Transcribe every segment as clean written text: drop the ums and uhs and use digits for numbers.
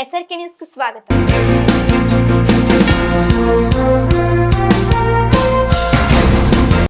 SRK news కు స్వాగతం.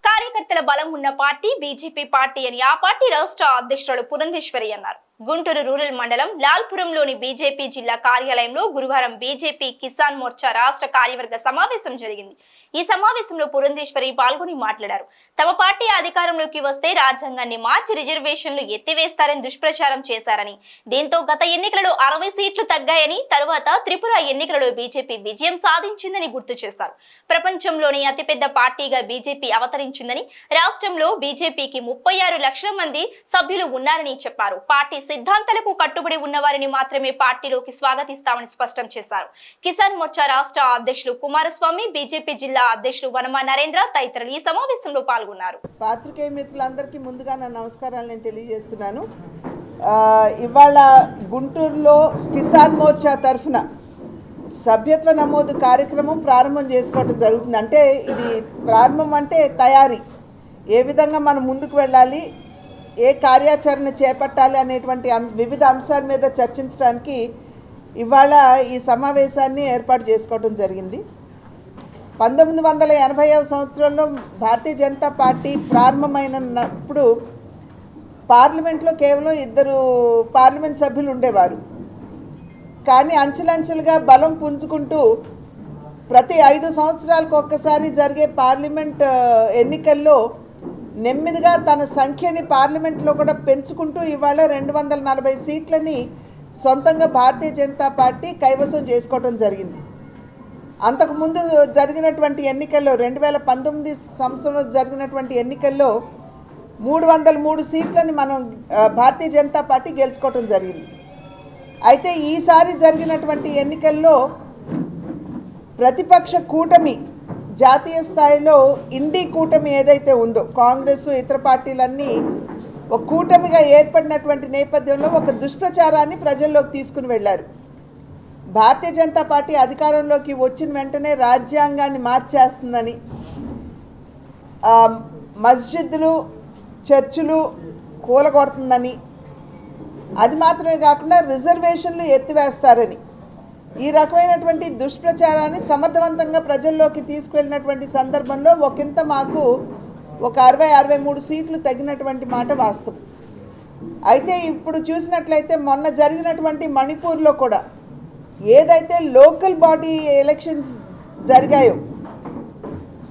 కార్యకర్తల బలం ఉన్న పార్టీ బీజేపీ పార్టీ అని ఆ పార్టీ రాష్ట్ర అధ్యక్షుడు పురంధేశ్వరి అన్నారు. గుంటూరు రూరల్ మండలం లాల్పురంలోని బీజేపీ జిల్లా కార్యాలయంలో గురువారం బీజేపీ కిసాన్ మోర్చా రాష్ట్ర కార్యవర్గ సమావేశం జరిగింది. ఈ సమావేశంలో పురంధేశ్వరి పాల్గొని మాట్లాడారు. తమ పార్టీ అధికారంలోకి వస్తే రాజ్యాంగాన్ని మార్చి రిజర్వేషన్లు ఎత్తివేస్తారని దుష్ప్రచారం చేశారని, దీంతో గత ఎన్నికలలో 60 సీట్లు తగ్గాయని, తరువాత త్రిపుర ఎన్నికలలో బీజేపీ విజయం సాధించిందని గుర్తు చేశారు. ప్రపంచంలోని అతిపెద్ద పార్టీగా బీజేపీ అవతరించిందని, రాష్ట్రంలో బీజేపీకి 36 లక్షల మంది సభ్యులు ఉన్నారని చెప్పారు. పార్టీ సిద్ధాంతాలకు కట్టుబడి ఉన్నవారిని మాత్రమే పార్టీలోకి స్వాగతిస్తామని స్పష్టం చేశారు. కిసాన్ మోర్చా రాష్ట్ర అధ్యక్షులు కుమారస్వామి, బీజేపీ జిల్లా అధ్యక్షులు వనమా నరేంద్ర తదితరులు ఈ సమావేశంలో పాల్గొన్నారు. పాత్రికేయ మిత్రులందరికీ ముందుగా నా నమస్కారాలు నేను తెలియజేస్తున్నాను. ఇవాళ గుంటూరులో కిసాన్ మోర్చా తరఫున సభ్యత్వ నమోదు కార్యక్రమం ప్రారంభం చేసుకోవడం జరుగుతుంది. అంటే ఇది ప్రారంభం అంటే తయారీ, ఏ విధంగా మనం ముందుకు వెళ్ళాలి, ఏ కార్యాచరణ చేపట్టాలి అనేటువంటి వివిధ అంశాల మీద చర్చించడానికి ఇవాళ ఈ సమావేశాన్ని ఏర్పాటు చేసుకోవడం జరిగింది. 1980వ సంవత్సరంలో భారతీయ జనతా పార్టీ ప్రారంభమైనప్పుడు పార్లమెంట్లో కేవలం 2 పార్లమెంట్ సభ్యులు ఉండేవారు. కానీ అంచెలంచెలుగా బలం పుంజుకుంటూ ప్రతి 5 సంవత్సరాలకు ఒక్కసారి జరిగే పార్లమెంట్ ఎన్నికల్లో నెమ్మదిగా తన సంఖ్యని పార్లమెంట్లో కూడా పెంచుకుంటూ ఇవాళ 240 సీట్లని సొంతంగా భారతీయ జనతా పార్టీ కైవసం చేసుకోవడం జరిగింది. అంతకుముందు జరిగినటువంటి ఎన్నికల్లో 2019 సంవత్సరంలో జరిగినటువంటి ఎన్నికల్లో 303 సీట్లని మనం భారతీయ జనతా పార్టీ గెలుచుకోవడం జరిగింది. అయితే ఈసారి జరిగినటువంటి ఎన్నికల్లో ప్రతిపక్ష కూటమి జాతీయ స్థాయిలో ఇండి కూటమి ఏదైతే ఉందో, కాంగ్రెస్ ఇతర పార్టీలన్నీ ఒక కూటమిగా ఏర్పడినటువంటి నేపథ్యంలో ఒక దుష్ప్రచారాన్ని ప్రజల్లోకి తీసుకుని వెళ్ళారు. భారతీయ జనతా పార్టీ అధికారంలోకి వచ్చిన వెంటనే రాజ్యాంగాన్ని మార్చేస్తుందని, మస్జిద్లు చర్చిలు కూలగొడుతుందని, అది మాత్రమే కాకుండా రిజర్వేషన్లు ఎత్తివేస్తారని, ఈ రకమైనటువంటి దుష్ప్రచారాన్ని సమర్థవంతంగా ప్రజల్లోకి తీసుకువెళ్ళినటువంటి సందర్భంలో ఒకంత మాకు ఒక 60-63 సీట్లు తగ్గినటువంటి మాట వాస్తవం. అయితే ఇప్పుడు చూసినట్లయితే మొన్న జరిగినటువంటి మణిపూర్లో కూడా ఏదైతే లోకల్ బాడీ ఎలక్షన్స్ జరిగాయో,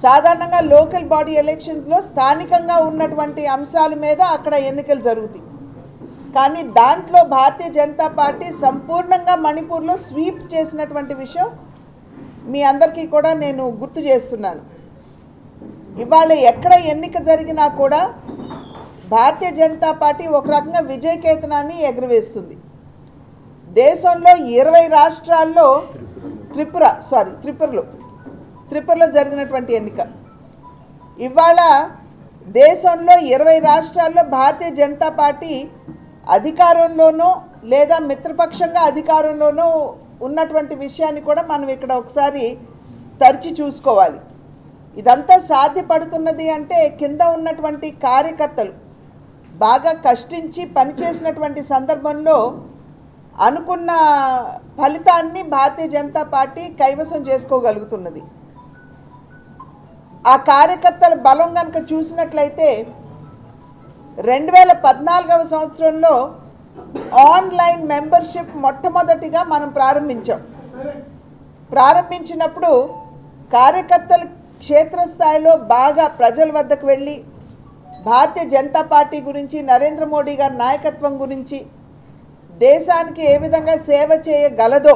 సాధారణంగా లోకల్ బాడీ ఎలక్షన్స్లో స్థానికంగా ఉన్నటువంటి అంశాల మీద అక్కడ ఎన్నికలు జరుగుతాయి. కానీ దాంట్లో భారతీయ జనతా పార్టీ సంపూర్ణంగా మణిపూర్లో స్వీప్ చేసినటువంటి విషయం మీ అందరికీ కూడా నేను గుర్తు చేస్తున్నాను. ఇవాళ ఎక్కడ ఎన్నిక జరిగినా కూడా భారతీయ జనతా పార్టీ ఒక రకంగా విజయకేతనాన్ని ఎగురవేస్తుంది. దేశంలో 20 రాష్ట్రాల్లో త్రిపురలో జరిగినటువంటి ఎన్నిక, ఇవాళ దేశంలో 20 రాష్ట్రాల్లో భారతీయ జనతా పార్టీ అధికారంలోనో లేదా మిత్రపక్షంగా అధికారంలోనో ఉన్నటువంటి విషయాన్ని కూడా మనం ఇక్కడ ఒకసారి తరచి చూసుకోవాలి. ఇదంతా సాధ్యపడుతున్నది అంటే కింద ఉన్నటువంటి కార్యకర్తలు బాగా కష్టించి పనిచేసినటువంటి సందర్భంలో అనుకున్న ఫలితాన్ని భారతీయ జనతా పార్టీ కైవసం చేసుకోగలుగుతున్నది. ఆ కార్యకర్తల బలం కనుక చూసినట్లయితే 2014వ సంవత్సరంలో ఆన్లైన్ మెంబర్షిప్ మొట్టమొదటిగా మనం ప్రారంభించినప్పుడు కార్యకర్తలు క్షేత్రస్థాయిలో బాగా ప్రజల వద్దకు వెళ్ళి భారతీయ జనతా పార్టీ గురించి, నరేంద్ర మోడీ గారి నాయకత్వం గురించి, దేశానికి ఏ విధంగా సేవ చేయగలదో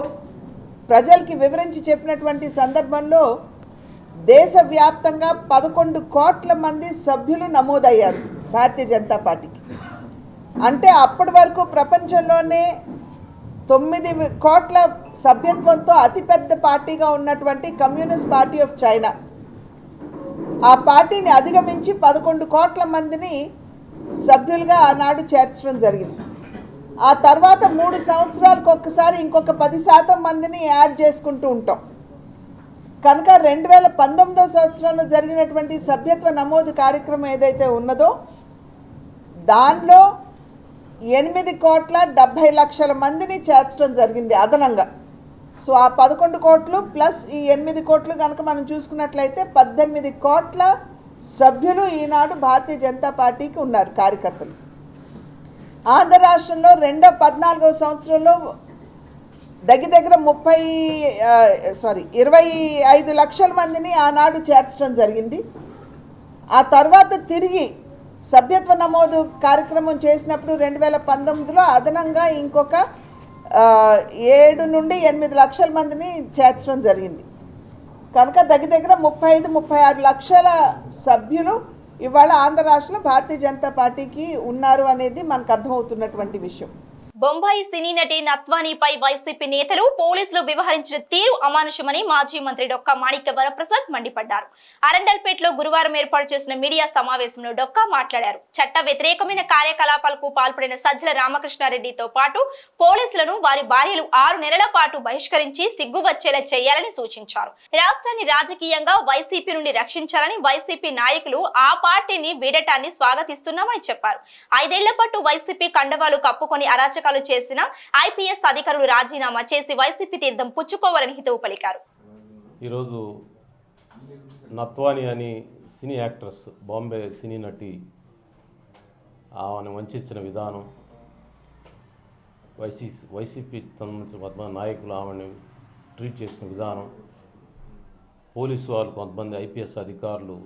ప్రజలకి వివరించి చెప్పినటువంటి సందర్భంలో దేశవ్యాప్తంగా 11 కోట్ల మంది సభ్యులు నమోదయ్యారు భారతీయ జనతా పార్టీకి. అంటే అప్పటి వరకు ప్రపంచంలోనే 9 కోట్ల సభ్యత్వంతో అతిపెద్ద పార్టీగా ఉన్నటువంటి కమ్యూనిస్ట్ పార్టీ ఆఫ్ చైనా, ఆ పార్టీని అధిగమించి 11 కోట్ల మందిని సభ్యులుగా ఆనాడు చేర్చడం జరిగింది. ఆ తర్వాత 3 సంవత్సరాలకు ఒక్కసారి ఇంకొక 10% మందిని యాడ్ చేసుకుంటూ ఉంటాం. కనుక 2019వ సంవత్సరంలో జరిగినటువంటి సభ్యత్వ నమోదు కార్యక్రమం ఏదైతే ఉన్నదో దానిలో 8,70,00,000 మందిని చేర్చడం జరిగింది అదనంగా. సో ఆ 11 కోట్లు ప్లస్ ఈ 8 కోట్లు కనుక మనం చూసుకున్నట్లయితే 18 కోట్ల సభ్యులు ఈనాడు భారతీయ జనతా పార్టీకి ఉన్నారు, కార్యకర్తలు. ఆంధ్ర రాష్ట్రంలో 14వ సంవత్సరంలో దగ్గర 25 లక్షల మందిని ఆనాడు చేర్చడం జరిగింది. ఆ తర్వాత తిరిగి సభ్యత్వ నమోదు కార్యక్రమం చేసినప్పుడు 2019లో అదనంగా ఇంకొక 7 నుండి 8 లక్షల మందిని చేర్చడం జరిగింది. కనుక దగ్గర 35-36 లక్షల సభ్యులు ఇవాళ ఆంధ్ర రాష్ట్రంలో భారతీయ జనతా పార్టీకి ఉన్నారు అనేది మనకు అర్థమవుతున్నటువంటి విషయం. బొంబాయి సినీ నటి నత్వానీపై వైసీపీ నేతలు పోలీసులు వ్యవహరించిన తీరు అమానుషమని మాజీ మంత్రి డొక్కా మాణిక్య వరప్రసాద్ మండిపడ్డారు. అరండల్పేటలో గురువారం ఏర్పాటు చేసిన మీడియా సమావేశంలో డొక్కా మాట్లాడారు. చట్ట వ్యతిరేకమైన కార్యకలాపాలకు పాల్పడిన సజ్జల రామకృష్ణారెడ్డితో పాటు పోలీసులను వారి భార్యలు 6 నెలల పాటు బహిష్కరించి సిగ్గు వచ్చేలా చేయాలని సూచించారు. రాష్ట్రాన్ని రాజకీయంగా వైసీపీ నుండి రక్షించాలని వైసీపీ నాయకులు ఆ పార్టీని వీడటాన్ని స్వాగతిస్తున్నామని చెప్పారు. 5 ఏళ్ల పాటు వైసీపీ కండవాలు కప్పుకొని అరాచక చేసిన ఐపీఎస్ అధికారులు రాజీనామా చేసి వైసీపీ తీర్థం పుచ్చుకోవాలని హితవు పలికారు. ఈరోజు నత్వాని అని సినీ యాక్ట్రెస్, బాంబే సినీ నటి, ఆమెను వంచిన విధానం, వైసీపీ కొంతమంది నాయకులు ఆమెను ట్రీట్ చేసిన విధానం, పోలీసు వాళ్ళు కొంతమంది ఐపీఎస్ అధికారులు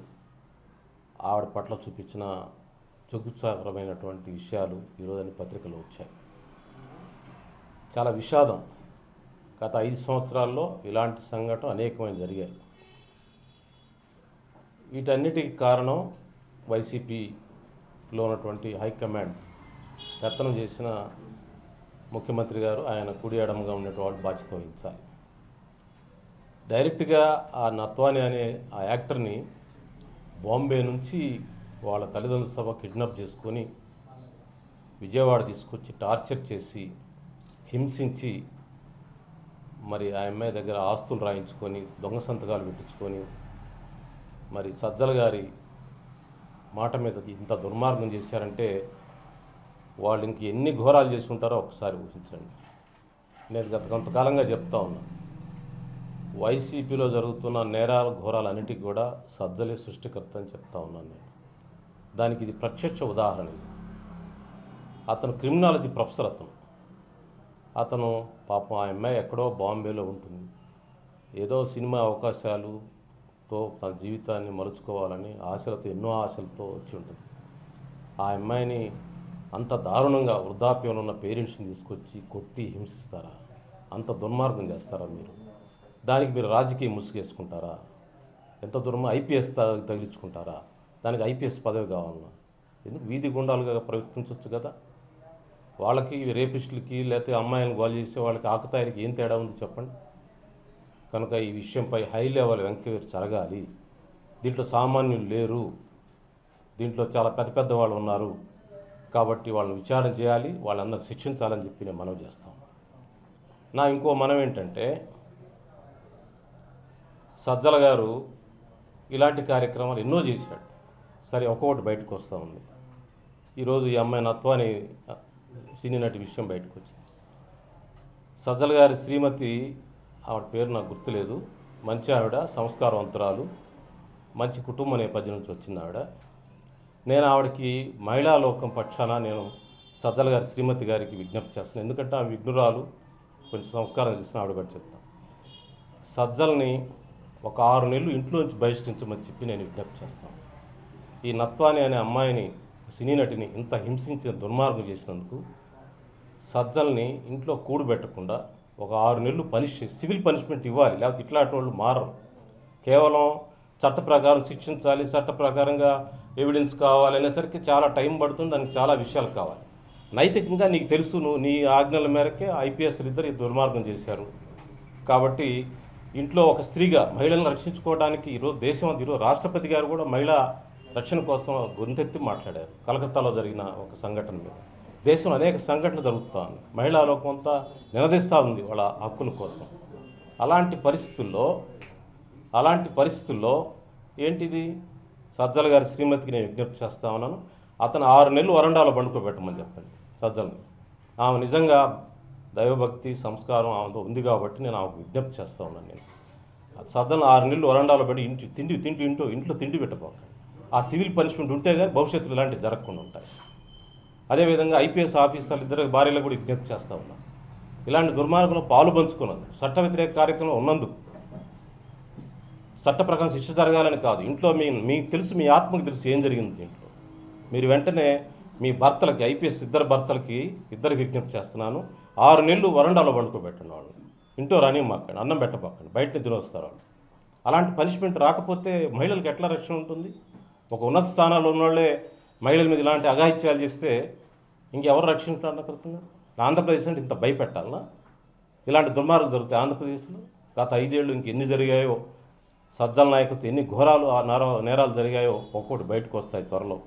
ఆవిడ పట్ల చూపించిన జగుత్సాకరమైనటువంటి విషయాలు ఈరోజు పత్రికలు వచ్చాయి. చాలా విషాదం. గత 5 సంవత్సరాల్లో ఇలాంటి సంఘటనలు అనేకమైన జరిగాయి. వీటన్నిటికి కారణం వైసీపీలో ఉన్నటువంటి హైకమాండ్ పెత్తనం చేసిన ముఖ్యమంత్రి గారు, ఆయన కుడి ఎడమగా ఉన్నటువంటి బాధ్యత వహించాలి. డైరెక్ట్గా ఆ నత్వాని అనే ఆ యాక్టర్ని బాంబే నుంచి వాళ్ళ తల్లిదండ్రుల సభ కిడ్నాప్ చేసుకొని విజయవాడ తీసుకొచ్చి టార్చర్ చేసి హింసించి మరి ఆ అమ్మాయి దగ్గర ఆస్తులు రాయించుకొని దొంగ సంతకాలు పెట్టించుకొని మరి సజ్జల గారి మాట మీద ఇంత దుర్మార్గం చేశారంటే వాళ్ళు ఇంక ఎన్ని ఘోరాలు చేసి ఉంటారో ఒకసారి ఊహించండి. నేను గత కొంతకాలంగా చెప్తా ఉన్నా, వైసీపీలో జరుగుతున్న నేరాల ఘోరాలన్నిటికీ కూడా సజ్జలే సృష్టికర్త అని చెప్తా ఉన్నాను నేను. దానికి ఇది ప్రత్యక్ష ఉదాహరణ. అతను క్రిమినాలజీ ప్రొఫెసర్. అతను పాపం ఆ అమ్మాయి ఎక్కడో బాంబేలో ఉంటుంది. ఏదో సినిమా అవకాశాలతో తన జీవితాన్ని మలుచుకోవాలని ఆశలతో, ఎన్నో ఆశలతో వచ్చి ఉంటుంది. ఆ అమ్మాయిని అంత దారుణంగా వృద్ధాప్యంలో ఉన్న పేరెంట్స్ని తీసుకొచ్చి కొట్టి హింసిస్తారా? అంత దుర్మార్గం చేస్తారా మీరు? దానికి మీరు రాజకీయ ముసుగేసుకుంటారా? ఎంత ఐపీఎస్ తగిలించుకుంటారా? దానికి ఐపీఎస్ పదవి కావాలన్నా ఎందుకు? వీధి గుండాలుగా ప్రవర్తించవచ్చు కదా. వాళ్ళకి రేపిస్టులకి లేకపోతే అమ్మాయిలను గోల్ చేసే వాళ్ళకి ఆకతాయిలకి ఏం తేడా ఉంది చెప్పండి. కనుక ఈ విషయంపై హై లెవెల్ ఎంక్వైరీ జరగాలి. దీంట్లో సామాన్యులు లేరు, దీంట్లో చాలా పెద్ద వాళ్ళు ఉన్నారు కాబట్టి వాళ్ళని విచారణ చేయాలి, వాళ్ళందరూ శిక్షించాలని చెప్పి నేను మనవి చేస్తాం. నా ఇంకో మనం ఏంటంటే, సజ్జల గారు ఇలాంటి కార్యక్రమాలు ఎన్నో చేశాడు. సరే, ఒక్కొక్కటి బయటకు వస్తూ ఉంది. ఈరోజు ఈ అమ్మాయి నత్వాని సినీ నటి విషయం బయటకు వచ్చింది. సజ్జల గారి శ్రీమతి, ఆవిడ పేరు నాకు గుర్తులేదు, మంచి ఆవిడ, సంస్కారవంతురాలు, మంచి కుటుంబ నేపథ్యం నుంచి వచ్చింది ఆవిడ. నేను ఆవిడకి మహిళా లోకం పక్షాన నేను సజ్జల గారి శ్రీమతి గారికి విజ్ఞప్తి చేస్తున్నాను. ఎందుకంటే ఆమె విఘ్నురాలు, కొంచెం సంస్కారం చేసిన ఆవిడ కూడా చెప్తాను. సజ్జల్ని ఒక 6 నెలలు ఇంట్లోంచి బహిష్కరించమని చెప్పి నేను విజ్ఞప్తి చేస్తాను. ఈ నత్వాని అనే అమ్మాయిని, సినీ నటిని ఇంత హింసించిన దుర్మార్గం చేసినందుకు సజ్జల్ని ఇంట్లో కూడబెట్టకుండా ఒక 6 నెలలు సివిల్ పనిష్మెంట్ ఇవ్వాలి. లేకపోతే ఇట్లాంటి వాళ్ళు మారరు. కేవలం చట్ట ప్రకారం శిక్షించాలి, చట్ట ప్రకారంగా ఎవిడెన్స్ కావాలి అనేసరికి చాలా టైం పడుతుంది, దానికి చాలా విషయాలు కావాలి. నైతికంగా నీకు తెలుసు, నీ ఆజ్ఞల మేరకే ఐపీఎస్లు ఇద్దరు ఈ దుర్మార్గం చేశారు. కాబట్టి ఇంట్లో ఒక స్త్రీగా మహిళలను రక్షించుకోవడానికి ఈరోజు ఈరోజు రాష్ట్రపతి గారు కూడా మహిళా రక్షణ కోసం గొంతెత్తి మాట్లాడారు. కలకత్తాలో జరిగిన ఒక సంఘటన మీద. దేశంలో అనేక సంఘటనలు జరుగుతూ ఉన్నాయి. మహిళా లోకం అంతా నినదిస్తూ ఉంది వాళ్ళ హక్కుల కోసం. అలాంటి పరిస్థితుల్లో ఏంటిది? సజ్జల గారి శ్రీమతికి నేను విజ్ఞప్తి చేస్తా ఉన్నాను, అతను 6 నెలలు వరండాలో పండుకోబెట్టమని చెప్పండి. సజ్జల్ని. ఆమె నిజంగా దైవభక్తి సంస్కారం ఆమెతో ఉంది కాబట్టి నేను ఆమెకు విజ్ఞప్తి చేస్తూ ఉన్నాను. నేను సజ్జలను 6 నెలలు వరండాలో పెట్టి ఇంట్లో తిండి పెట్టబోకండి. ఆ సివిల్ పనిష్మెంట్ ఉంటే కానీ భవిష్యత్తులో ఇలాంటివి జరగకుండా ఉంటాయి. అదేవిధంగా ఐపీఎస్ ఆఫీసర్లు ఇద్దరు భార్యలకు కూడా విజ్ఞప్తి చేస్తూ ఉన్నాం. ఇలాంటి దుర్మార్గంలో పాలు పంచుకున్నందుకు, చట్ట వ్యతిరేక కార్యక్రమంలో ఉన్నందుకు చట్ట ప్రకారం శిక్ష జరగాలని కాదు, ఇంట్లో మీకు తెలుసు, మీ ఆత్మకు తెలుసు ఏం జరిగింది దీంట్లో. మీరు వెంటనే మీ భర్తలకి, ఐపీఎస్ ఇద్దరు భర్తలకి విజ్ఞప్తి చేస్తున్నాను, 6 నెలలు వరండాలో పండుకోబెట్టండి. వాళ్ళు ఇంట్లో రానివ్వమాకండి, అన్నం పెట్టబాకండి, బయటని తినొస్తారు వాళ్ళు. అలాంటి పనిష్మెంట్ రాకపోతే మహిళలకు ఎట్లా రక్షణ ఉంటుంది? ఒక ఉన్నత స్థానాల్లో ఉన్నవాళ్ళే మహిళల మీద ఇలాంటి అఘాయిత్యాలు చేస్తే ఇంకెవరు రక్షించాలనుకుంటున్నా? ఆంధ్రప్రదేశ్ అంటే ఇంత భయపెట్టాలనా? ఇలాంటి దుర్మార్గాలు జరుగుతాయి ఆంధ్రప్రదేశ్లో. గత 5 ఏళ్ళు ఇంకెన్ని జరిగాయో, సజ్జల నాయకులతో ఎన్ని ఘోరాలు నేరాలు జరిగాయో ఒక్కొక్కటి బయటకు వస్తాయి త్వరలో.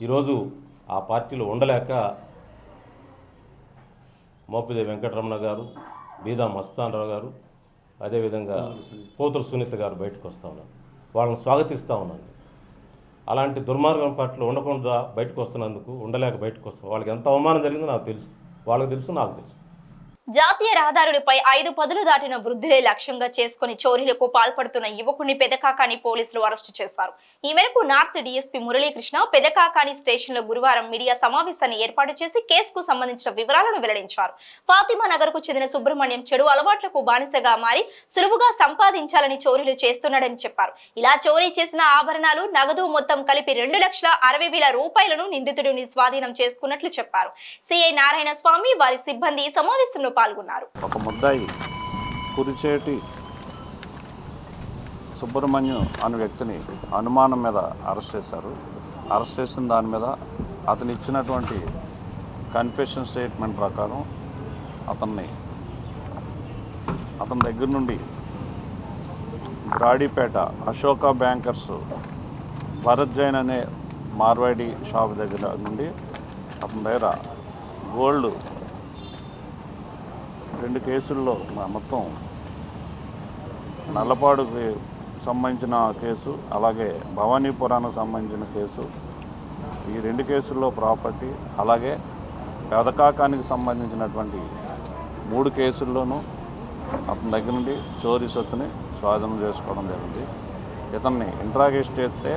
ఈరోజు ఆ పార్టీలో ఉండలేక మోపిదేవి వెంకటరమణ గారు, బీదా మస్తానరావు గారు, అదేవిధంగా పోతుల సునీత గారు బయటకు వస్తూ ఉన్నారు. వాళ్ళని స్వాగతిస్తూ ఉన్నాను. అలాంటి దుర్మార్గం పట్ల ఉండకుండా బయటకు వస్తున్నందుకు, ఉండలేక బయటకు వస్తాం. వాళ్ళకి ఎంత అవమానం జరిగిందో నాకు తెలుసు, వాళ్ళకి తెలుసు, నాకు తెలుసు. జాతీయ రహదారులపై 5 పదులు దాటిన వృద్ధులే లక్ష్యంగా చేసుకుని చోరీలకు పాల్పడుతున్న యువకుని పెదకాకాని పోలీసులు అరెస్టు చేశారు. ఈ మేరకు north DSP Muralikrishna Pedakakani station లో గురువారం మీడియా సమావేశాన్ని ఏర్పాటు చేసి కేసుకు సంబంధించిన వివరాలను వెల్లడించారు. ఫాతిమా నగర్ కు చెందిన సుబ్రహ్మణ్యం చెడు అలవాట్లకు బానిసగా మారి సులువుగా సంపాదించాలని చోరీలు చేస్తున్నాడని చెప్పారు. ఇలా చోరీ చేసిన ఆభరణాలు, నగదు మొత్తం కలిపి 2,60,000 రూపాయలను నిందితుడిని స్వాధీనం చేసుకున్నట్లు చెప్పారు. సిఐ నారాయణ స్వామి, వారి సిబ్బంది సమావేశంలో పాల్గొన్నారు. ఒక ముద్దాయి కురిచేటి సుబ్రహ్మణ్యం అనే వ్యక్తిని అనుమానం మీద అరెస్ట్ చేశారు. అరెస్ట్ చేసిన దాని మీద అతను ఇచ్చినటువంటి కన్ఫెషన్ స్టేట్మెంట్ ప్రకారం అతని దగ్గర నుండి బ్రాడీపేట అశోక బ్యాంకర్స్ భరత్ జైన్ అనే మార్వాడి షాప్ దగ్గర నుండి అతని దగ్గర గోల్డ్ 2 కేసుల్లో మొత్తం నల్లపాడుకి సంబంధించిన కేసు, అలాగే భవానీపురానికి సంబంధించిన కేసు, ఈ 2 కేసుల్లో ప్రాపర్టీ, అలాగే పెదకాకానికి సంబంధించినటువంటి 3 కేసుల్లోనూ అతని దగ్గర నుండి చోరీ సొత్తుని స్వాధీనం చేసుకోవడం జరిగింది. ఇతన్ని ఇంట్రాగేట్ చేస్తే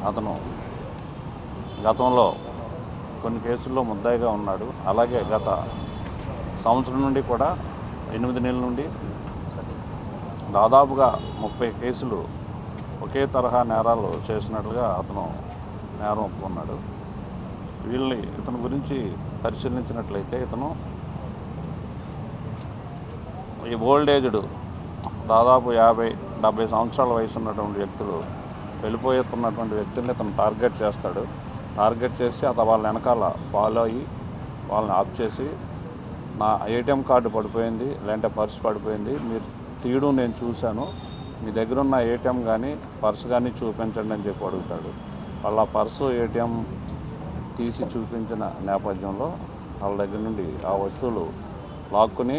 అతను గతంలో కొన్ని కేసుల్లో ముద్దాయిగా ఉన్నాడు. అలాగే గత సంవత్సరం నుండి కూడా 8 నెలల నుండి దాదాపుగా 30 కేసులు ఒకే తరహా నేరాలు చేసినట్లుగా అతను నేరం ఒప్పుకున్నాడు. ఇతని గురించి పరిశీలించినట్లయితే ఇతను ఈ ఓల్డ్ ఏజ్డ్ దాదాపు 50-70 సంవత్సరాల వయసు ఉన్నటువంటి వ్యక్తులు, వెళ్ళిపోతున్నటువంటి వ్యక్తుల్ని ఇతను టార్గెట్ చేస్తాడు. టార్గెట్ చేసి వాళ్ళ వెనకాల ఫాలో అయ్యి వాళ్ళని ఆఫ్ చేసి, నా ఏటీఎం కార్డు పడిపోయింది, లేదంటే పర్స్ పడిపోయింది, మీరు తీయడం నేను చూశాను, మీ దగ్గర ఉన్న ఏటీఎం కానీ పర్స్ కానీ చూపించండి అని చెప్పి అడుగుతాడు. వాళ్ళ పర్సు ఏటీఎం తీసి చూపించిన నేపథ్యంలో వాళ్ళ దగ్గర నుండి ఆ వస్తువులు లాక్కుని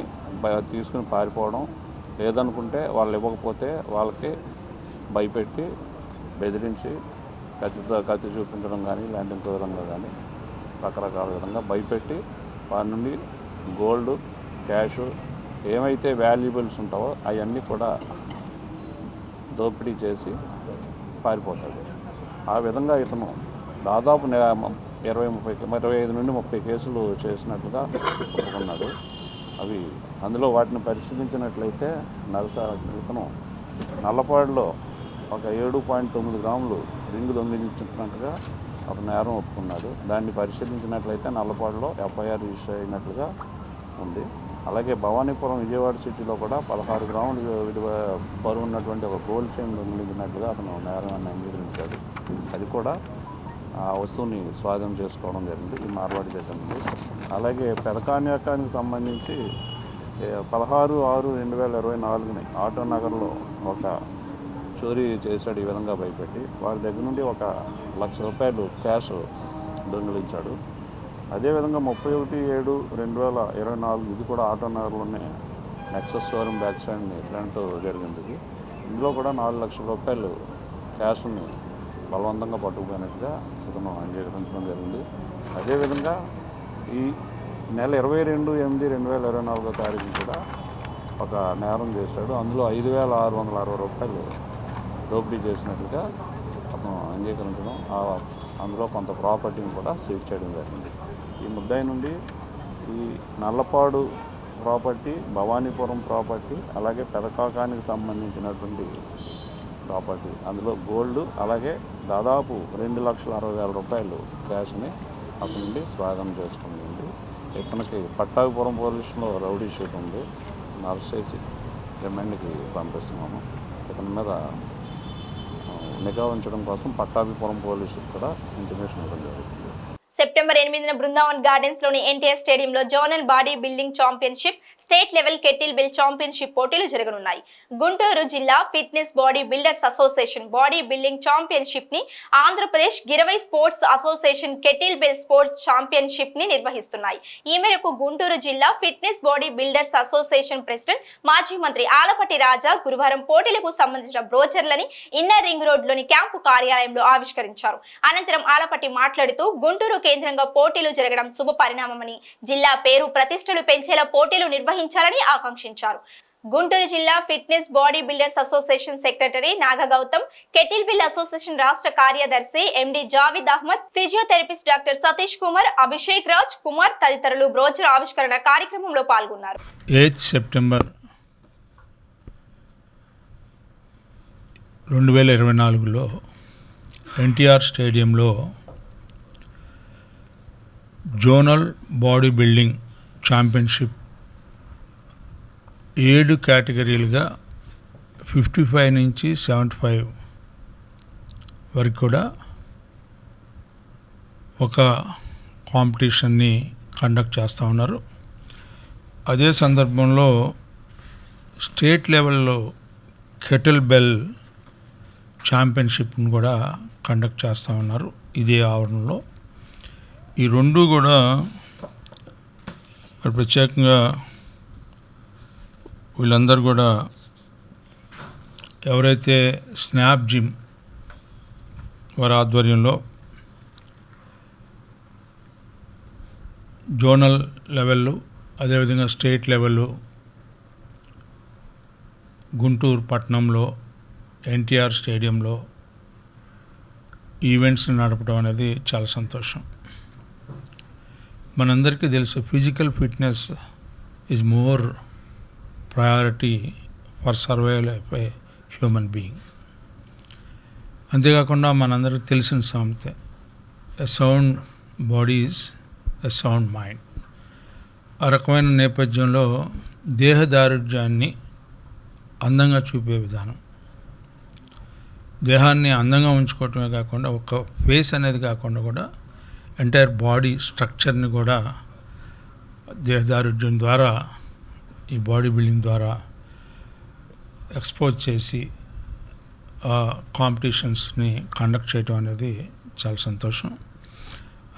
తీసుకుని పారిపోవడం, లేదనుకుంటే వాళ్ళు ఇవ్వకపోతే వాళ్ళకి భయపెట్టి బెదిరించి కత్తి చూపించడం కానీ ఇలాంటి ఇంకో విధంగా కానీ రకరకాల విధంగా భయపెట్టి వారి నుండి గోల్డ్, క్యాష్, ఏమైతే వాల్యుబుల్స్ ఉంటావో అవన్నీ కూడా దోపిడీ చేసి పారిపోతాడు. ఆ విధంగా ఇతను దాదాపు 25 నుండి 30 కేసులు చేసినట్లుగా ఒప్పుకున్నాడు. అందులో వాటిని పరిశీలించినట్లయితే ఇతను నల్లపాడులో ఒక 7.9 గ్రాములు రింగు దొంగిలించినట్టుగా అతను నేరం ఒప్పుకున్నాడు. దాన్ని పరిశీలించినట్లయితే నల్లపాడులో ఎఫ్ఐఆర్ రిజిస్టర్ అయినట్లుగా ఉంది. అలాగే భవానీపురం విజయవాడ సిటీలో కూడా 16 గ్రాములు బరువు ఉన్నటువంటి ఒక గోల్డ్ చైన్ దొంగిలించినట్లుగా అతను నేరాన్ని అంగీకరించాడు. అది కూడా ఆ వస్తువుని స్వాధీనం చేసుకోవడం జరిగింది ఈ మార్వాడి దేశం నుండి. అలాగే పెదకాన్యాకానికి సంబంధించి 16/6/2024 ఆటోనగర్లో ఒక చోరీ చేశాడు. ఈ విధంగా భయపెట్టి వారి దగ్గర నుండి 1,00,000 రూపాయలు క్యాష్ దొంగిలించాడు. అదేవిధంగా 31/7/2024 ఇది కూడా ఆటోనగర్లోనే Nexus showroom back side plant జరిగింది. ఇందులో కూడా 4,00,000 రూపాయలు క్యాష్ని బలవంతంగా పట్టుకుపోయినట్టుగా ఇతను అంగీకరించడం జరిగింది. అదేవిధంగా ఈ నెల 22/8/2024 కూడా ఒక నేరం చేశాడు. అందులో 5,660 రూపాయలు దోపిడీ చేసినట్లుగా అతను అంగీకరించడం, అందులో కొంత ప్రాపర్టీని కూడా సీజ్ చేయడం జరిగింది. ఈ ముద్దాయి నుండి ఈ నల్లపాడు ప్రాపర్టీ, భవానీపురం ప్రాపర్టీ, అలాగే పెదకాకానికి సంబంధించినటువంటి ప్రాపర్టీ, అందులో గోల్డ్, అలాగే దాదాపు 2,60,000 రూపాయలు క్యాష్ని అతని నుండి స్వాధీనం చేసుకుంది. ఇతనికి పట్టాభిపురం పోలీసులో రౌడీ షీట్ ఉంది. అరెస్ట్ చేసి రిమాండ్కి పంపిస్తున్నాము. ఇతని మీద నిఘా ఉంచడం కోసం పట్టాభిపురం పోలీసులు కూడా ఇంటిమేషన్ ఇవ్వడం జరుగుతుంది. సెప్టెంబర్ 8న బృందావన్ గార్డెన్స్ లోని ఎన్టీఆర్ స్టేడియంలో zonal body building championship, state level kettlebell championship పోటీలు జరగనున్నాయి. గుంటూరు జిల్లా fitness body builders association body building championship ని, ఆంధ్రప్రదేశ్ గిరవై sports association kettlebell sports championship ని నిర్వహిస్తున్నాయి. ఈ మేరకు గుంటూరు జిల్లా fitness body builders association president, మాజీ మంత్రి ఆలపాటి రాజా గురువారం పోటీలకు సంబంధించిన బ్రోచర్లని ఇన్నర్ రింగ్ రోడ్ లోని క్యాంపు కార్యాలయంలో ఆవిష్కరించారు. అనంతరం ఆలపాటి మాట్లాడుతూ గుంటూరు కేంద్రంగా పోటీలు జరగడం శుభ పరిణామమని, జిల్లా పేరు ప్రతిష్టలు పెంచేలా పోటీలు నిర్వహించాలని ఆకాంక్షించారు. గుంటూరు జిల్లా fitness body builders association secretary Naga Gautam, kettlebell association రాష్ట్ర కార్యదర్శి MD Javid Ahmed, physiotherapist doctor Satish Kumar, Abhishek Raj Kumar తదితరులు బ్రోచర్ ఆవిష్కరణ కార్యక్రమంలో పాల్గొన్నారు. 8 సెప్టెంబర్ 2024లో ఎన్టీఆర్ స్టేడియంలో జోనల్ బాడీ బిల్డింగ్ ఛాంపియన్షిప్ 7 కేటగిరీలుగా 55 నుంచి 75 వరకు కూడా ఒక కాంపిటీషన్ని కండక్ట్ చేస్తూ ఉన్నారు. అదే సందర్భంలో స్టేట్ లెవెల్లో కెటిల్ బెల్ ఛాంపియన్షిప్ని కూడా కండక్ట్ చేస్తూ ఉన్నారు ఇదే ఆవరణలో. ఈ రెండు కూడా ప్రత్యేకంగా వీళ్ళందరూ కూడా ఎవరైతే స్నాప్ జిమ్ వారి ఆధ్వర్యంలో జోనల్ లెవెల్లో, అదేవిధంగా స్టేట్ లెవెల్లో గుంటూరు పట్టణంలో ఎన్టీఆర్ స్టేడియంలో ఈవెంట్స్ నడపడం అనేది చాలా సంతోషం. మనందరికీ తెలుసు physical fitness is more priority for survival of a human being. అంతేకాకుండా మనందరికీ తెలిసిన సామెత, ఎ sound body is a sound mind. ఆ రకమైన నేపథ్యంలో దేహదారుఢ్యాన్ని అందంగా చూపే విధానం, దేహాన్ని అందంగా ఉంచుకోవటమే కాకుండా ఒక ఫేస్ అనేది కాకుండా కూడా ఎంటైర్ బాడీ స్ట్రక్చర్ని కూడా దేహదారుఢ్యం ద్వారా, ఈ బాడీ బిల్డింగ్ ద్వారా ఎక్స్పోజ్ చేసి కాంపిటీషన్స్ని కండక్ట్ చేయటం అనేది చాలా సంతోషం.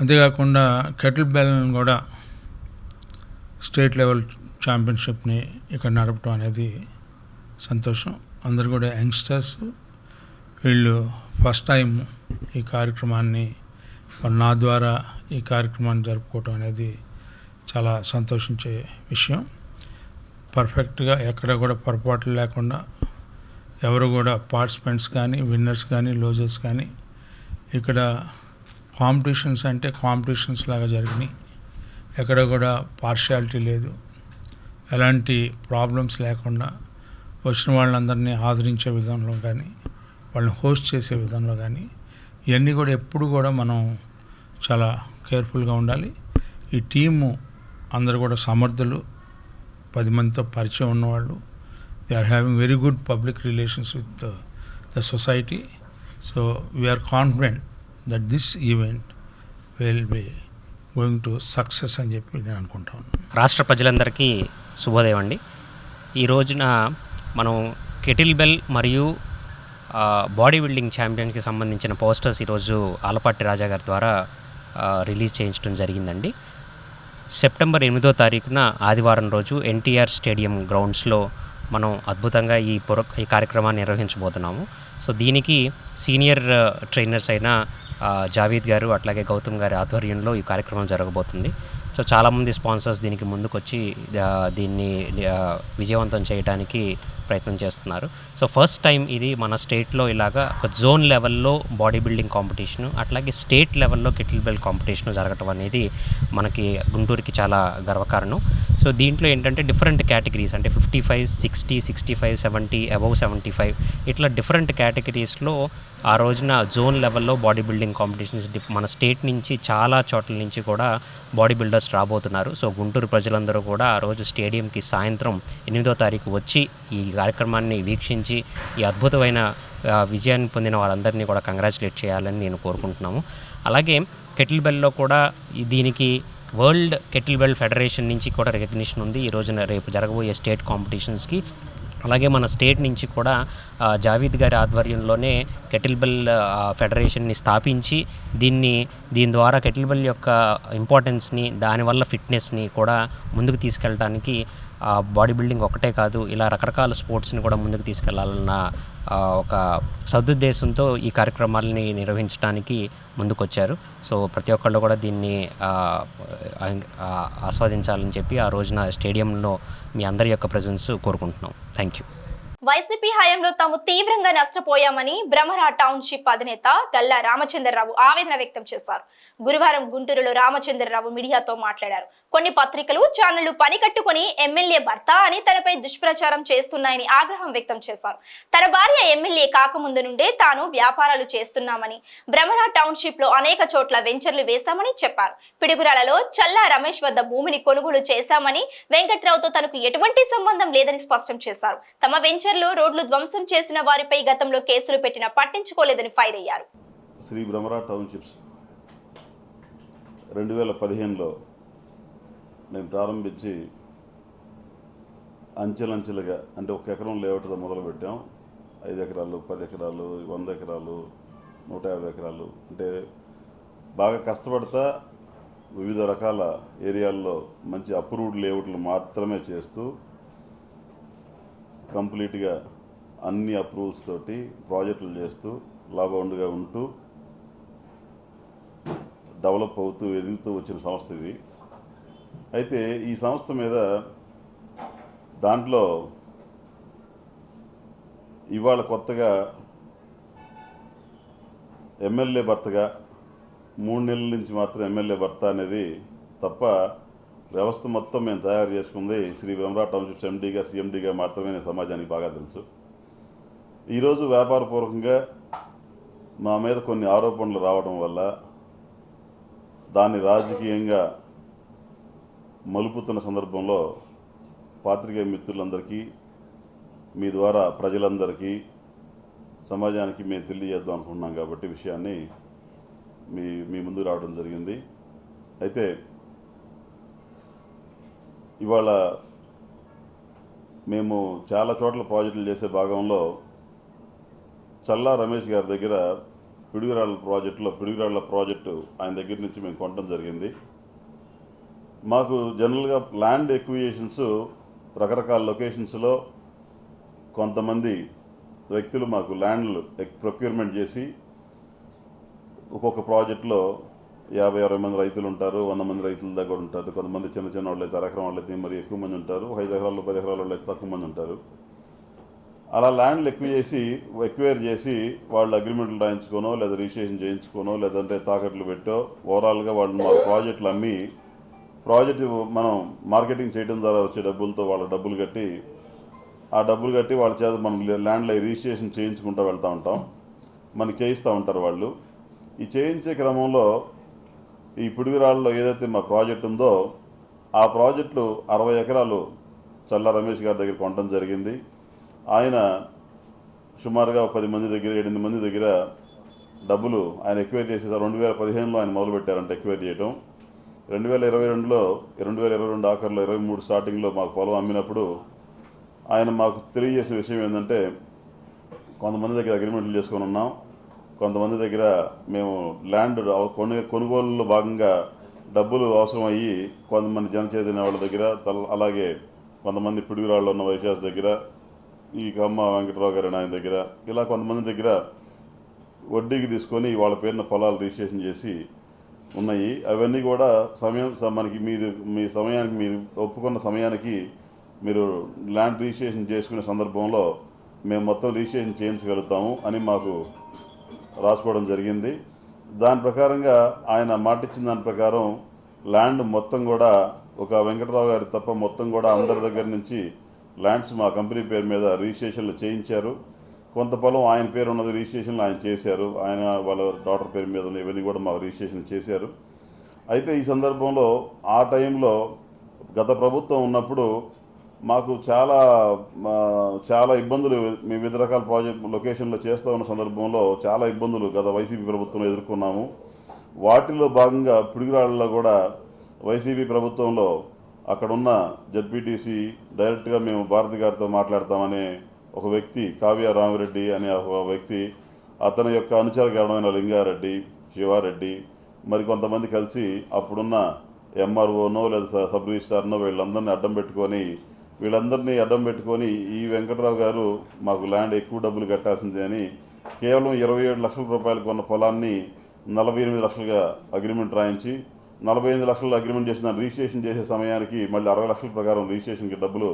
అంతేకాకుండా కెటిల్ బెల్ని కూడా స్టేట్ లెవెల్ ఛాంపియన్షిప్ని ఇక్కడ నడపడం అనేది సంతోషం. అందరు కూడా యంగ్స్టర్స్, వీళ్ళు ఫస్ట్ టైం ఈ కార్యక్రమాన్ని నా ద్వారా ఈ కార్యక్రమాన్ని జరుపుకోవటం అనేది చాలా సంతోషించే విషయం. పర్ఫెక్ట్గా ఎక్కడ కూడా పొరపాట్లు లేకుండా ఎవరు కూడా పార్టిసిపెంట్స్ కానీ, విన్నర్స్ కానీ, లూజర్స్ కానీ ఇక్కడ కాంపిటీషన్స్ అంటే కాంపిటీషన్స్ లాగా జరిగినాయి. ఎక్కడ కూడా పార్షియాలిటీ లేదు, ఎలాంటి ప్రాబ్లమ్స్ లేకుండా వచ్చిన వాళ్ళందరినీ ఆదరించే విధంలో కానీ, వాళ్ళని హోస్ట్ చేసే విధంలో కానీ, ఇవన్నీ కూడా ఎప్పుడు కూడా మనం చాలా కేర్ఫుల్గా ఉండాలి. ఈ టీము అందరూ కూడా సమర్థులు, 10 మందితో పరిచయం ఉన్నవాళ్ళు. They are having very good public relations with the society. So we are confident that this event will be going to success అని చెప్పి నేను అనుకుంటాను. రాష్ట్ర ప్రజలందరికీ శుభోదయం అండి. ఈ రోజున మనం కెటిల్ బెల్ మరియు బాడీ బిల్డింగ్ ఛాంపియన్కి సంబంధించిన పోస్టర్స్ ఈరోజు ఆలపాటి రాజా గారి ద్వారా రిలీజ్ చేయించడం జరిగిందండి. సెప్టెంబర్ 8వ తారీఖున ఆదివారం రోజు ఎన్టీఆర్ స్టేడియం గ్రౌండ్స్లో మనం అద్భుతంగా ఈ కార్యక్రమాన్ని నిర్వహించబోతున్నాము. సో దీనికి సీనియర్ ట్రైనర్స్ అయిన జావీద్ గారు అట్లాగే గౌతమ్ గారి ఆధ్వర్యంలో ఈ కార్యక్రమం జరగబోతుంది. సో చాలామంది స్పాన్సర్స్ దీనికి ముందుకొచ్చి దీన్ని విజయవంతం చేయడానికి ప్రయత్నం చేస్తున్నారు. సో ఫస్ట్ టైం ఇది మన స్టేట్లో ఇలాగా ఒక జోన్ లెవెల్లో బాడీ బిల్డింగ్ కాంపిటీషను, అట్లాగే స్టేట్ లెవెల్లో కెటిల్ బెల్ కాంపిటీషను జరగటం అనేది మనకి గుంటూరుకి చాలా గర్వకారణం. సో దీంట్లో ఏంటంటే డిఫరెంట్ కేటగిరీస్ అంటే 55, 60, 65, 70, అబవ్ 75 ఇట్లా డిఫరెంట్ కేటగిరీస్లో ఆ రోజున జోన్ లెవెల్లో బాడీ బిల్డింగ్ కాంపిటీషన్స్ మన స్టేట్ నుంచి చాలా చోట్ల నుంచి కూడా బాడీ బిల్డర్స్ రాబోతున్నారు. సో గుంటూరు ప్రజలందరూ కూడా ఆ రోజు స్టేడియంకి సాయంత్రం 8వ తారీఖు వచ్చి ఈ కార్యక్రమాన్ని వీక్షించి ఈ అద్భుతమైన విజయాన్ని పొందిన వాళ్ళందరినీ కూడా కంగ్రాచులేట్ చేయాలని నేను కోరుకుంటున్నాము. అలాగే కెటిల్ బెల్లో కూడా దీనికి వరల్డ్ కెటిల్ బెల్ ఫెడరేషన్ నుంచి కూడా రికగ్నిషన్ ఉంది ఈ రోజున రేపు జరగబోయే స్టేట్ కాంపిటీషన్స్కి. అలాగే మన స్టేట్ నుంచి కూడా జావీద్ గారి ఆధ్వర్యంలోనే కెటిల్ బెల్ ఫెడరేషన్ని స్థాపించి దీని ద్వారా కెటిల్ బెల్ యొక్క ఇంపార్టెన్స్ని, దానివల్ల ఫిట్నెస్ని కూడా ముందుకు తీసుకెళ్ళడానికి బాడీ బిల్డింగ్ ఒకటే కాదు, ఇలా రకరకాల స్పోర్ట్స్ని కూడా ముందుకు తీసుకెళ్లాలన్న ఒక సదుద్దేశంతో ఈ కార్యక్రమాలని నిర్వహించడానికి ముందుకొచ్చారు. సో ప్రతి ఒక్కళ్ళు కూడా దీన్ని ఆస్వాదించాలని చెప్పి ఆ రోజున స్టేడియంలో మీ అందరి యొక్క ప్రెజెన్స్ కోరుకుంటున్నాం. Thank you. వైసీపీ హయాంలో తాము తీవ్రంగా నష్టపోయామని బ్రహ్మరా టౌన్షిప్ అధినేత గల్లా రామచంద్రరావు ఆవేదన వ్యక్తం చేశారు. గురువారం గుంటూరులో రామచంద్రరావు మీడియాతో మాట్లాడారు. కొన్ని పత్రికలు, ఛానళ్లు పని కట్టుకుని ఎమ్మెల్యే భర్త అని తనపై దుష్ప్రచారం చేస్తున్నాయని ఆగ్రహం వ్యక్తం చేశారు. తన భార్య ఎమ్మెల్యే కాకముందు నుండే తాను వ్యాపారాలు చేస్తున్నామని, బ్రహ్మరా టౌన్షిప్ లో అనేక చోట్ల వెంచర్లు వేశామని చెప్పారు. పిడుగురాలలో చల్లా రమేష్ వద్ద భూమిని కొనుగోలు చేశామని, వెంకట్రావుతో తనకు ఎటువంటి సంబంధం లేదని స్పష్టం చేశారు. తమ వెంచర్లో రోడ్లు ధ్వంసం చేసిన వారిపై గతంలో కేసులు పెట్టినా పట్టించుకోలేదని ఫైర్ అయ్యారు. శ్రీ బ్రహ్మరా టౌన్షిప్స్ 2015లో నేను ప్రారంభించి అంచెలంచెలుగా అంటే 1 ఎకరం లేఅవుట్తో మొదలుపెట్టాం. 5 ఎకరాలు, 10 ఎకరాలు, 100 ఎకరాలు, 150 ఎకరాలు, అంటే బాగా కష్టపడతా వివిధ రకాల ఏరియాల్లో మంచి అప్రూవ్డ్ లేఅవుట్లు మాత్రమే చేస్తూ కంప్లీట్గా అన్ని అప్రూవల్స్ తోటి ప్రాజెక్టులు చేస్తూ లాభవండుగా ఉంటూ డెవలప్ అవుతూ ఎదుగుతూ వచ్చిన సంస్థ ఇది. అయితే ఈ సంస్థ మీద దాంట్లో ఇవాళ కొత్తగా ఎమ్మెల్యే భర్తగా 3 నెలల నుంచి మాత్రం ఎమ్మెల్యే భర్త అనేది తప్ప వ్యవస్థ మొత్తం మేము తయారు చేసుకుంది శ్రీ బ్రహ్మరా టౌన్షిప్స్ ఎండీగా, సీఎండీగా మాత్రమే నేను సమాజానికి బాగా తెలుసు. ఈరోజు వ్యాపారపూర్వకంగా మా మీద కొన్ని ఆరోపణలు రావడం వల్ల దాన్ని రాజకీయంగా మలుపుతున్న సందర్భంలో పాత్రికేయ మిత్రులందరికీ, మీ ద్వారా ప్రజలందరికీ, సమాజానికి మేము తెలియజేద్దాం అనుకుంటున్నాం కాబట్టి విషయాన్ని మీ ముందు రావడం జరిగింది. అయితే ఇవాళ మేము చాలా చోట్ల ప్రాజెక్టులు చేసే భాగంలో చల్లా రమేష్ గారి దగ్గర పిడుగురాళ్ల ప్రాజెక్టు ఆయన దగ్గర నుంచి మేము కొనడం జరిగింది. మాకు జనరల్గా ల్యాండ్ ఎక్విజిషన్స్ రకరకాల లొకేషన్స్లో కొంతమంది వ్యక్తులు మాకు ల్యాండ్లు ప్రొక్యూర్మెంట్ చేసి ఒక్కొక్క ప్రాజెక్టులో 50-60 మంది రైతులు ఉంటారు, 100 మంది రైతుల దగ్గర ఉంటారు. కొంతమంది చిన్న చిన్న వాళ్ళు అయితే ఎకరం వాళ్ళు అయితే మరి ఎక్కువ మంది ఉంటారు, 5 ఎకరాలు 10 ఎకరాల వాళ్ళు అయితే తక్కువ మంది ఉంటారు. అలా ల్యాండ్లు ఎక్వైర్ చేసి వాళ్ళు అగ్రిమెంట్లు రాయించుకోనో లేదా రిజిస్ట్రేషన్ చేయించుకోనో లేదంటే తాకట్లు పెట్టో ఓవరాల్గా వాళ్ళు మా ప్రాజెక్టులు అమ్మి ప్రాజెక్టు మనం మార్కెటింగ్ చేయడం ద్వారా వచ్చే డబ్బులతో వాళ్ళ డబ్బులు కట్టి వాళ్ళ చేత మనం ల్యాండ్లో రిజిస్ట్రేషన్ చేయించుకుంటూ వెళ్తూ ఉంటాం. మనకి చేయిస్తూ ఉంటారు వాళ్ళు. ఈ చేయించే క్రమంలో ఈ పిడుగురాళ్ళలో ఏదైతే మా ప్రాజెక్ట్ ఉందో ఆ ప్రాజెక్టులు 60 ఎకరాలు చల్లా రమేష్ గారి దగ్గర కొనడం జరిగింది. ఆయన సుమారుగా 10 మంది దగ్గర 8 మంది దగ్గర డబ్బులు ఆయన ఎక్వైర్ చేసేసారు. 2015లో ఆయన మొదలుపెట్టారంటే ఎక్వైర్ చేయడం. 2022లో 2022 ఆఖరిలో 23 స్టార్టింగ్లో మాకు పొలం అమ్మినప్పుడు ఆయన మాకు తెలియజేసిన విషయం ఏంటంటే, కొంతమంది దగ్గర అగ్రిమెంట్లు చేసుకొని ఉన్నాం, కొంతమంది దగ్గర మేము ల్యాండ్ కొనుగోలులో భాగంగా డబ్బులు అవసరమయ్యి కొంతమంది జనచైతన్య వాళ్ళ దగ్గర, అలాగే కొంతమంది పిడుగురాళ్ళు ఉన్న వైశాస్ దగ్గర, ఈ కమ్మ వెంకటరావు గారి ఆయన దగ్గర, ఇలా కొంతమంది దగ్గర వడ్డీకి తీసుకొని వాళ్ళ పేరున పొలాలు రిజిస్ట్రేషన్ చేసి ఉన్నాయి. అవన్నీ కూడా మనకి మీ సమయానికి మీరు ఒప్పుకున్న సమయానికి మీరు ల్యాండ్ రిజిస్ట్రేషన్ చేసుకునే సందర్భంలో మేము మొత్తం రిజిస్ట్రేషన్ చేయించగలుగుతాము అని మాకు రాసుకోవడం జరిగింది. దాని ప్రకారంగా ఆయన మాటిచ్చిన దాని ప్రకారం ల్యాండ్ మొత్తం కూడా ఒక వెంకటరావు గారి తప్ప మొత్తం కూడా అందరి దగ్గర నుంచి ల్యాండ్స్ మా కంపెనీ పేరు మీద రిజిస్ట్రేషన్లు చేయించారు. కొంత పొలం ఆయన పేరు ఉన్నది రిజిస్ట్రేషన్లు ఆయన చేశారు. ఆయన వాళ్ళ డాటర్ పేరు మీద ఉన్న ఇవన్నీ కూడా మాకు రిజిస్ట్రేషన్ చేశారు. అయితే ఈ సందర్భంలో ఆ టైంలో గత ప్రభుత్వం ఉన్నప్పుడు మాకు చాలా ఇబ్బందులు మేము వివిధ రకాల ప్రాజెక్ట్ లొకేషన్లో చేస్తూ ఉన్న సందర్భంలో చాలా ఇబ్బందులు గత వైసీపీ ప్రభుత్వంలో ఎదుర్కొన్నాము. వాటిలో భాగంగా పిడుగురాళ్ళలో కూడా వైసీపీ ప్రభుత్వంలో అక్కడున్న జడ్పీటీసీ డైరెక్ట్గా మేము భారతి గారితో మాట్లాడతామనే ఒక వ్యక్తి, కావ్య రామిరెడ్డి అనే ఒక వ్యక్తి, అతని యొక్క అనుచరగణమైన లింగారెడ్డి, శివారెడ్డి మరి కొంతమంది కలిసి అప్పుడున్న ఎంఆర్ఓనో లేదా సబ్ రిజిస్ట్రార్నో వీళ్ళందరినీ అడ్డం పెట్టుకొని ఈ వెంకటరావు గారు మాకు ల్యాండ్ ఎక్కువ డబ్బులు కట్టాల్సిందే అని కేవలం 27 లక్షల రూపాయలకు ఉన్న పొలాన్ని 48 లక్షలుగా అగ్రిమెంట్ రాయించి 48 లక్షల అగ్రిమెంట్ చేసిన రిజిస్ట్రేషన్ చేసే సమయానికి మళ్ళీ 60 లక్షల ప్రకారం రిజిస్ట్రేషన్కి డబ్బులు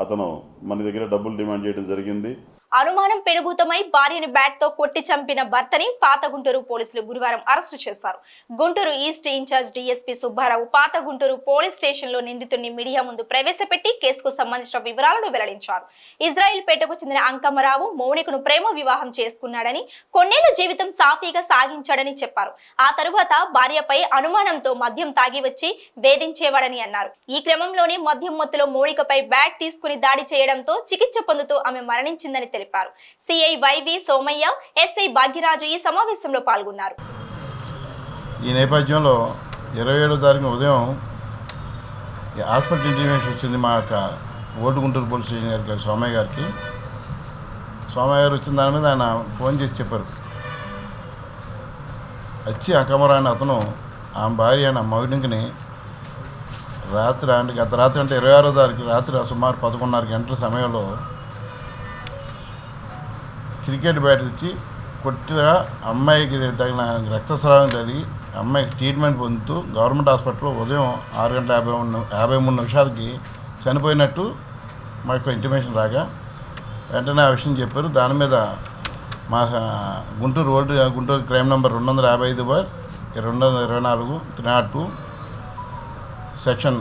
అతను మన దగ్గర డబ్బులు డిమాండ్ చేయడం జరిగింది. అనుమానం పెనుభూతమై భార్యని బ్యాట్ తో కొట్టి చంపిన భర్తని పాత గుంటూరు పోలీసులు గురువారం అరెస్టు చేశారు. Guntur east incharge DSP Subbarao పాత గుంటూరు పోలీస్ స్టేషన్ లో నిందితుడిని మీడియా ముందు ప్రవేశపెట్టి కేసుకు సంబంధించిన వివరాలను వెల్లడించారు. ఇజ్రాయిల్ పేటకు చెందిన అంకమ్మరావు మౌనికను ప్రేమ వివాహం చేసుకున్నాడని, కొన్నేళ్ల జీవితం సాఫీగా సాగించాడని చెప్పారు. ఆ తరువాత భార్యపై అనుమానంతో మద్యం తాగి వచ్చి వేధించేవాడని అన్నారు. ఈ క్రమంలోనే మద్యం మత్తులో మౌనికపై బ్యాట్ తీసుకుని దాడి చేయడంతో చికిత్స పొందుతూ ఆమె మరణించిందని తెలిపారు. CI YV Somaiah, SI Bhagyaraju ఈ సమావేశంలో పాల్గొన్నారు. ఈ నేపథ్యంలో 27వ తారీఖున ఉదయం హాస్పిటల్ ఇంటిమేషన్ వచ్చింది మా యొక్క ఓల్డ్ గుంటూరు పోలీస్ స్టేషన్ గారికి, సోమయ్య గారికి. సోమయ్య గారు వచ్చిన దాని మీద ఆయన ఫోన్ చేసి చెప్పారు, వచ్చి అంకమరా అని అతను ఆమె భార్య అయిన మౌనికని గత రాత్రి అంటే 26వ తారీఖు రాత్రి సుమారు 11:30 గంటల సమయంలో క్రికెట్ బ్యాట్ ఇచ్చి కొట్టిగా అమ్మాయికి తగిన రక్తస్రావం జరిగి అమ్మాయికి ట్రీట్మెంట్ పొందుతూ గవర్నమెంట్ హాస్పిటల్లో ఉదయం 6:53 చనిపోయినట్టు మా యొక్క ఇంటిమేషన్ రాగా వెంటనే ఆ విషయం చెప్పారు. దాని మీద మా Guntur crime number 255/2024 302 section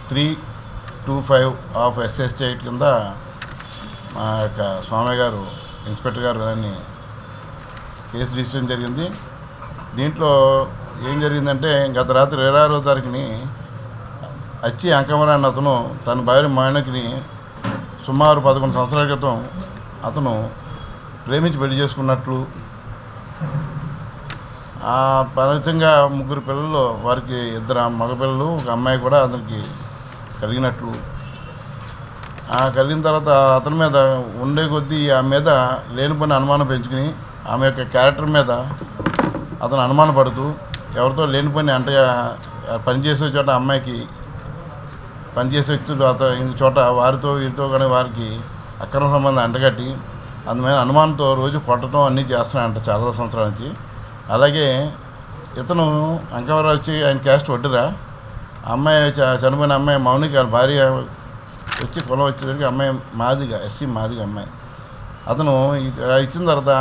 325 of SST act కింద మా యొక్క స్వామి గారు ఇన్స్పెక్టర్ గారు దాన్ని కేసు రిజిస్టర్ జరిగింది. దీంట్లో ఏం జరిగిందంటే గత రాత్రి 26వ తారీఖుని వచ్చి అంకమరా అన్న అతను తన భార్య మౌనికని సుమారు 11 సంవత్సరాల క్రితం అతను ప్రేమించి పెళ్లి చేసుకున్నట్లు, ఆ ఫలితంగా 3 పిల్లలు, వారికి 2 మగపిల్లలు, ఒక అమ్మాయి కూడా అతనికి కలిగినట్లు, కలిగిన తర్వాత అతని మీద ఉండే కొద్దీ ఆమె మీద లేనిపోయిన అనుమానం పెంచుకుని ఆమె యొక్క క్యారెక్టర్ మీద అతను అనుమానపడుతూ ఎవరితో లేనిపోయిన పనిచేసే చోట అమ్మాయికి పనిచేసే వ్యక్తులు అతని చోట వారితో వీరితో కానీ వారికి అక్రమ సంబంధం అంటగట్టి అందుమీద అనుమానంతో రోజు కొట్టడం అన్నీ చేస్తున్నాయంట చాలా సంవత్సరాల నుంచి. అలాగే ఇతను అంకమరా వచ్చి ఆయన క్యాస్ట్ వడ్డీరా, అమ్మాయి చనిపోయిన అమ్మాయి మౌనిక భార్య వచ్చి కులం వచ్చేసరికి అమ్మాయి మాదిగా, ఎస్సీ మాదిగా అమ్మాయి. అతను ఇచ్చిన తర్వాత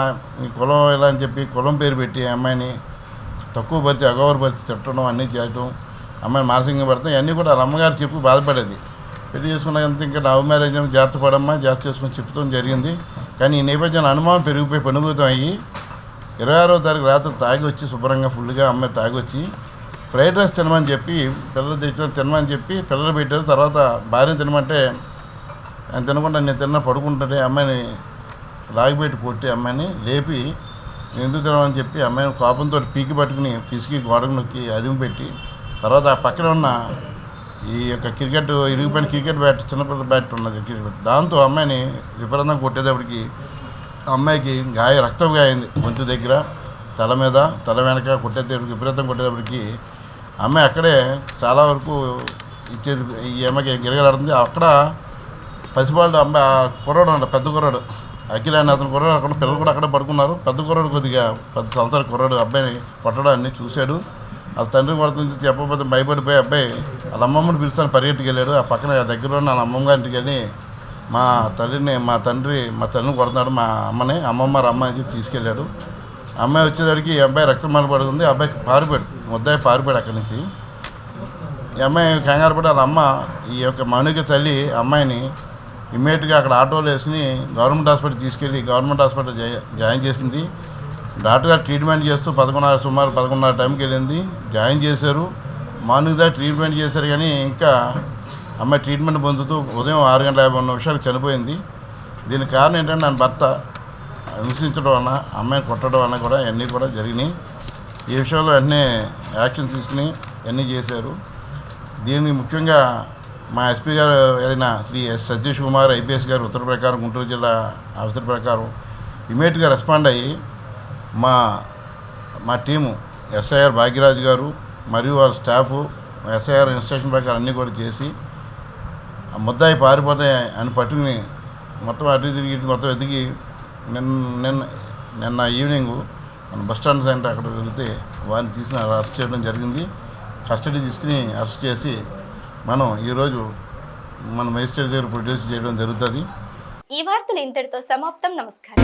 ఈ కులం ఎలా అని చెప్పి కులం పేరు పెట్టి అమ్మాయిని తక్కువ పరిచి అగౌరవపరిచి తిట్టడం అన్నీ చేయటం, అమ్మాయిని మానసికంగా పెడతాం, ఇవన్నీ కూడా వాళ్ళ అమ్మగారు చెప్పి బాధపడేది. పెళ్లి చేసుకున్నాక ఇంకా లవ్ మ్యారేజ్ జాగ్రత్త పడమ్మా జాగ్రత్త చేసుకుని చెప్తాం జరిగింది. కానీ ఈ నేపథ్యంలో అనుమానం పెరిగిపోయి పెనుభూతం అయ్యి 26వ తారీఖు రాత్రి తాగి వచ్చి శుభ్రంగా ఫుల్గా అమ్మాయి తాగి వచ్చి ఫ్రైడ్ రైస్ తినమని చెప్పి పిల్లలు తెచ్చిన తినమని చెప్పి పిల్లలు పెట్టారు. తర్వాత భార్యను తినమంటే ఆయన తినకుండా నేను తిన్న పడుకుంటుంటే అమ్మాయిని లాగిపెట్టి కొట్టి అమ్మాయిని లేపి ఎందుకు తినమని చెప్పి అమ్మాయిని కోపంతో పీకి పట్టుకుని పిసికి గోడకు నొక్కి అదిమి పెట్టి తర్వాత ఆ పక్కన ఉన్న ఈ యొక్క ఇరిగిపోయిన క్రికెట్ బ్యాట్, చిన్నపిల్లల బ్యాట్ ఉన్నది క్రికెట్ బ్యాట్, దాంతో అమ్మాయిని విపరీతంగా కొట్టేటప్పటికి అమ్మాయికి రక్తం గాయింది గొంతు దగ్గర, తల మీద, తల వెనక కొట్టేటప్పటికి విపరీతం కొట్టేటప్పటికి అమ్మాయి అక్కడే చాలా వరకు ఇచ్చేది ఈ అమ్మాయికి గిరగలాడుతుంది. అక్కడ పసిపాళ్ళు అమ్మాయి కుర్రాడు అంట, పెద్ద కుర్రాడు అఖిల అని అతను కుర్రాడు, అక్కడ పిల్లలు కూడా అక్కడే పడుకున్నారు. పెద్ద కుర్రాడు కొద్దిగా 10 సంవత్సరాల కుర్రాడు అబ్బాయిని కొట్టడాన్ని చూశాడు. వాళ్ళ తండ్రి కొడుతుంది చెప్పకపోతే భయపడిపోయి అబ్బాయి వాళ్ళ అమ్మమ్మని పిలుస్తాను పరిగెట్టుకు వెళ్ళాడు. ఆ పక్కన దగ్గరలో నా అమ్మమ్మ గారింటికి వెళ్ళి మా తల్లిని కొడుతున్నాడు మా అమ్మమ్మ రమ్మ అని చెప్పి తీసుకెళ్ళాడు. అమ్మాయి వచ్చేసరికి ఈ అబ్బాయి రక్తమాల పడుతుంది. ఆ అబ్బాయికి ముద్దాయి పారిపోయాడు అక్కడి నుంచి. ఈ అమ్మాయి కంగారు పడి వాళ్ళ అమ్మ ఈ యొక్క మౌనిక తల్లి అమ్మాయిని ఇమ్మీడియట్గా అక్కడ ఆటోలో వేసుకుని గవర్నమెంట్ హాస్పిటల్ తీసుకెళ్ళి గవర్నమెంట్ హాస్పిటల్ జాయిన్ చేసింది. డాక్టర్ గారు ట్రీట్మెంట్ చేస్తూ సుమారు 11:30 టైంకి వెళ్ళింది. జాయిన్ చేశారు. మార్నింగ్ దాకా ట్రీట్మెంట్ చేశారు కానీ ఇంకా అమ్మాయి ట్రీట్మెంట్ పొందుతూ ఉదయం 6:53 చనిపోయింది. దీనికి కారణం ఏంటంటే నా భర్త హింసించడం వలన అమ్మాయిని కొట్టడం వలన కూడా ఇవన్నీ కూడా జరిగినాయి. ఈ విషయంలో అన్నీ యాక్షన్ తీసుకుని అన్నీ చేశారు. దీనికి ముఖ్యంగా మా ఎస్పీ గారు అయిన శ్రీ ఎస్ సతీష్ కుమార్ ఐపీఎస్ గారు ఉత్తర ప్రకారం గుంటూరు జిల్లా ఆఫీసర్ ప్రకారం ఇమీడియట్గా రెస్పాండ్ అయ్యి మా టీము ఎస్ఐఆర్ భాగ్యరాజు గారు మరియు వాళ్ళ స్టాఫ్ ఎస్ఐఆర్ ఇన్స్ట్రక్షన్ ప్రకారం అన్నీ కూడా చేసి ఆ ముద్దాయి పారిపోతే అని పట్టుకుని మొత్తం అటు తిరిగి మొత్తం వెతికి నిన్న ఈవినింగ్ మన బస్టాండ్ సెంటర్ అక్కడ వెళ్తే వారిని తీసుకుని అరెస్ట్ చేయడం జరిగింది. కస్టడీ తీసుకుని అరెస్ట్ చేసి మనం ఈరోజు మన మేజిస్ట్రేట్ దగ్గర ప్రొడ్యూస్ చేయడం జరుగుతుంది. ఈ వార్తలు ఇంతటితో సమాప్తం. నమస్కారం.